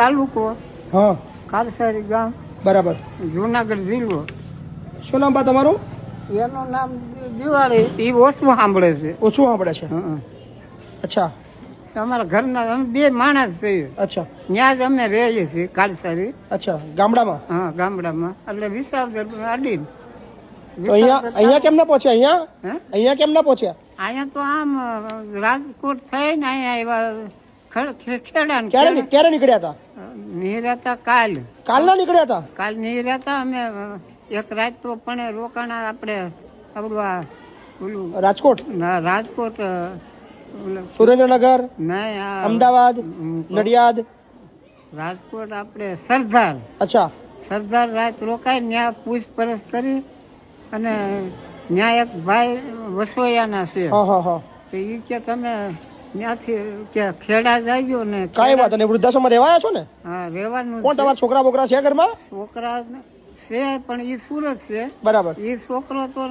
તાલુકો હા કાલસારી ગામ બરાબર. જુનાગઢ જિલ્લો. શું નામ બા તમારું? એનું નામ દિવાળી. એ ઓછું સાંભળે છે. ઓછું સાંભળે છે. હં. અચ્છા અમારા ઘરના અમે બે માણસ છીએ. અચ્છા ત્યાં જ અમે રહીએ છીએ કાલસારી. અચ્છા ગામડામાં. હા ગામડામાં એટલે વિસાવદર અડીને. તો અહીંયા કેમ ના પહોંચ્યા? અહીંયા હે અહીંયા કેમ ના પહોંચ્યા? અહીંયા તો આમ રાજકોટ થઈને અહીંયા આવ્યા ખેડા ક્યારે નીકળ્યા હતા? નિહરાતા કાલ કાલના નીકળ્યા હતા? કાલ નિહરાતા અમે એક રાત તો પણ રોકાણા આપણે આપણું આ ઓલું રાજકોટ, રાજકોટ સુરેન્દ્રનગર, નહીં આ અમદાવાદ, નડિયાદ. રાજકોટ આપણે સરદાર અચ્છા સરદાર રાત રોકાઈ ત્યાં પૂછપરછ કરી અને ત્યાં એક ભાઈ વસોયાના છે. હા હા હા તો એ કે તમે ત્યાંથી કે ખેડા જાજો ને કાંઈ વાત નહીં. વૃદ્ધાશ્રમમાં રહેવાયા છો ને? હા રહેવાનું કોણ તમારા છોકરા બોકરા છે ઘરમાં? છોકરા છે પણ એ સુરત છે. બરાબર. એ છોકરો તો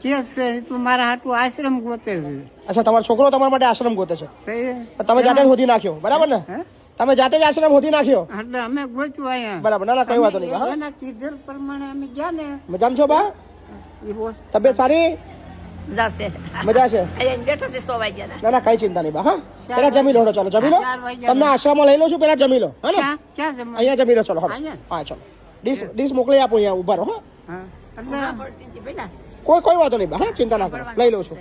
કે છે એ તો મારા હાટું આશ્રમ ગોતે છે. અચ્છા તમારો છોકરો તમારા માટે આશ્રમ ગોતે છે? તો પણ તમે જાતે જ શોધી નાખ્યો બરાબર ને? હે તમે જાતે જ આશ્રમ શોધી નાખ્યો એટલે અમે ગોચ્યું અહીંયા. બરાબર. ના ના કઈ વાતો નહીં. હા એના કીધેલ પ્રમાણે અમે ગયા ને. મજામાં છો બા? એ બોલ તબિયત સારી? જશે મજા છે? અહીંયા બેઠો છે 100 વાગ્યાના. ના ના કઈ ચિંતા નહીં બા. હા પેલા જમી લો. ચાલો જમી લો. 4 વાગ્યા. તમને આશ્રમમાં લઈ લો છું. પેલા જમી લો. હા ને ક્યાં જમવા? અહીંયા જમી લો. ચલો હા અહીંયા? હા ચલો. ડીશ મોકલી આપો. અહીંયા ઉભા રહો. હા હા એટલે પેલા કોઈ વાતો નહીં બા. હા ચિંતા ના કરો. લઈ લઉં છું.